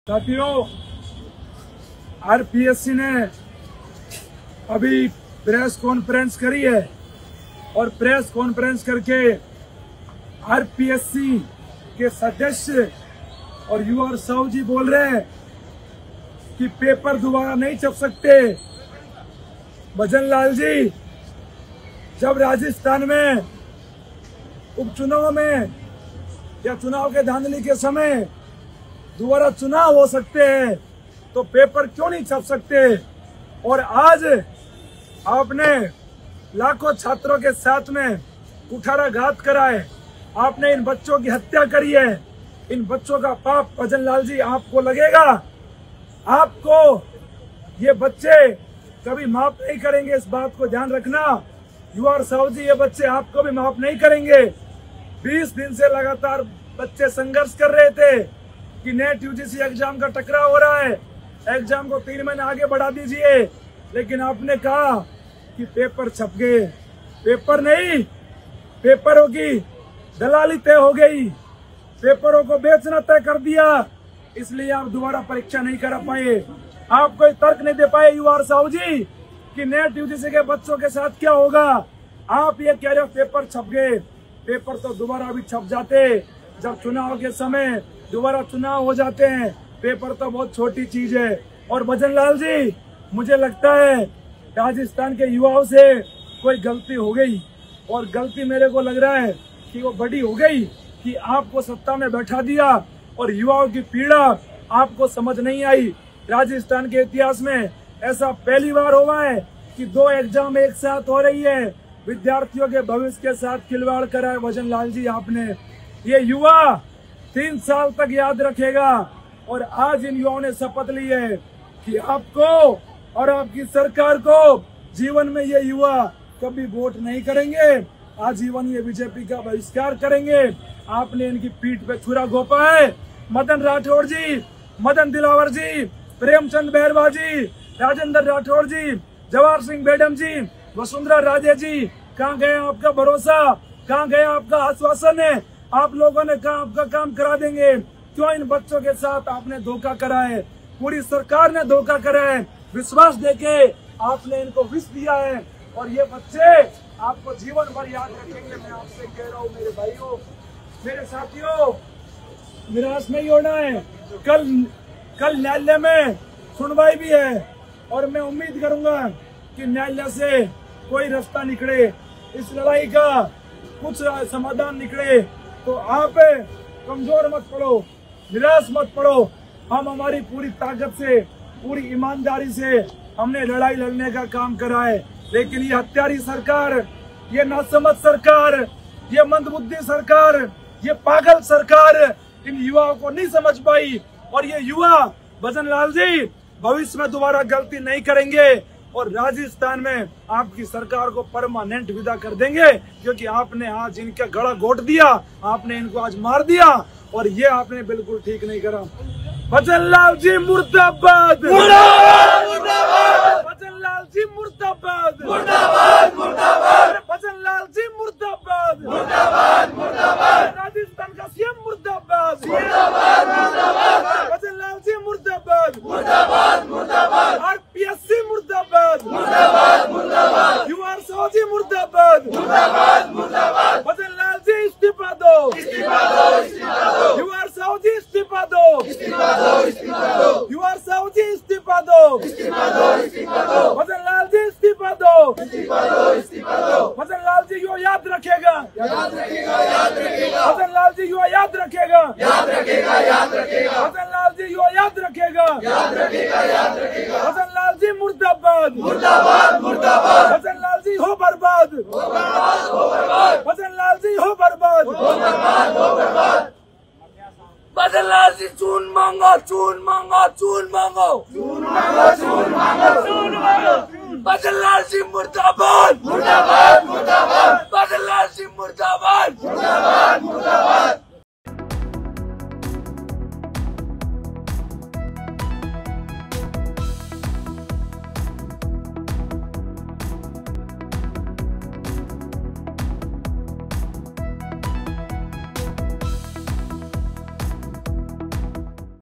साथियों, आरपीएससी ने अभी प्रेस कॉन्फ्रेंस करी है और प्रेस कॉन्फ्रेंस करके आरपीएससी के सदस्य और युवा साहू जी बोल रहे हैं कि पेपर दोबारा नहीं छप सकते। भजन लाल जी, जब राजस्थान में उपचुनाव में या चुनाव के धांधली के समय दोबारा चुनाव हो सकते हैं तो पेपर क्यों नहीं छप सकते? और आज आपने लाखों छात्रों के साथ में कुठाराघात करा है, आपने इन बच्चों की हत्या करी है। इन बच्चों का पाप भजन लाल जी आपको लगेगा? आपको ये बच्चे कभी माफ नहीं करेंगे, इस बात को ध्यान रखना। युवा साहू जी, ये बच्चे आपको भी माफ नहीं करेंगे। 20 दिन से लगातार बच्चे संघर्ष कर रहे थे कि नेट यूजीसी एग्जाम का टकराव हो रहा है, एग्जाम को 3 महीने आगे बढ़ा दीजिए, लेकिन आपने कहा कि पेपर छप गए। पेपर नहीं, पेपरों की दलाली तय हो गई, पेपरों को बेचना तय कर दिया, इसलिए आप दोबारा परीक्षा नहीं करा पाए। आप कोई तर्क नहीं दे पाए युवा साहू जी कि नेट यूजीसी के बच्चों के साथ क्या होगा। आप ये कह रहे हो पेपर छप गए। पेपर तो दोबारा भी छप जाते जब चुनाव के समय दोबारा चुनाव हो जाते हैं। पेपर तो बहुत छोटी चीज है। और भजन लाल जी, मुझे लगता है राजस्थान के युवाओं से कोई गलती हो गई, और गलती मेरे को लग रहा है कि वो बड़ी हो गई कि आपको सत्ता में बैठा दिया और युवाओं की पीड़ा आपको समझ नहीं आई। राजस्थान के इतिहास में ऐसा पहली बार हुआ है कि 2 एग्जाम एक साथ हो रही है। विद्यार्थियों के भविष्य के साथ खिलवाड़ करा है भजन लाल जी आपने। ये युवा 3 साल तक याद रखेगा। और आज इन युवाओं ने शपथ ली है कि आपको और आपकी सरकार को जीवन में ये युवा कभी वोट नहीं करेंगे, आजीवन ये बीजेपी का बहिष्कार करेंगे। आपने इनकी पीठ पे छुरा घोंपा है। मदन राठौड़ जी, मदन दिलावर जी, प्रेमचंद बैरवा जी, राजेंद्र राठौड़ जी, जवाहर सिंह बेडम जी, वसुंधरा राजे जी, कहाँ गया आपका भरोसा? कहाँ गया आपका आश्वासन है? आप लोगों ने कहा आपका काम करा देंगे, क्यों इन बच्चों के साथ आपने धोखा करा है? पूरी सरकार ने धोखा करा है। विश्वास देके आपने इनको विष दिया है और ये बच्चे आपको जीवन भर याद रखेंगे। मैं आपसे कह रहा हूँ मेरे भाइयों, मेरे साथियों, निराश नहीं होना है। कल न्यायालय में सुनवाई भी है और मैं उम्मीद करूंगा कि न्यायालय से कोई रास्ता निकले, इस लड़ाई का कुछ समाधान निकले। तो आप कमजोर मत पड़ो, निराश मत पड़ो। हम हमारी पूरी ताकत से, पूरी ईमानदारी से हमने लड़ाई लड़ने का काम करा है, लेकिन ये हत्यारी सरकार, ये नासमझ सरकार, ये मंदबुद्धि सरकार, ये पागल सरकार इन युवाओं को नहीं समझ पाई। और ये युवा भजन लाल जी भविष्य में दोबारा गलती नहीं करेंगे और राजस्थान में आपकी सरकार को परमानेंट विदा कर देंगे, क्योंकि आपने आज इनका गला घोट दिया, आपने इनको आज मार दिया और ये आपने बिल्कुल ठीक नहीं करा। भजन लाल जी मुर्दाबाद, भजन लाल जी मुर्दाबाद, भजन लाल जी मुर्दाबाद, राजस्थान का सीएम मुर्दाबाद, भजन लाल जी मुर्दाबाद, आरपीएससी मुर्दाबाद, युवा साहू जी मुर्दाबाद, भजन लाल जी इस्तीफा दो, युवा साहू जी इस्तीफा दो, युवा साहू जी इस्तीफा दो, भजन लाल जी इस्तीफा दो, भजन लाल जी यो याद रखेगा, भजन लाल जी यो याद रखेगा, भजन लाल जी यो याद रखेगा, भजन लाल जी मुर्दाबाद, भजन लाल जी हो बर्बाद, भजन लाल जी हो बर्बाद, भजन लाल जी चून मांगो, चून मांगो, चून मांगो, चून मांगो, चून मांगो, चून मांगो। भजन लाल जी मुर्दाबाद, मुर्दाबाद, मुर्दाबाद, भजन लाल जी मुर्दाबाद, मुर्दाबाद, मुर्दाबाद।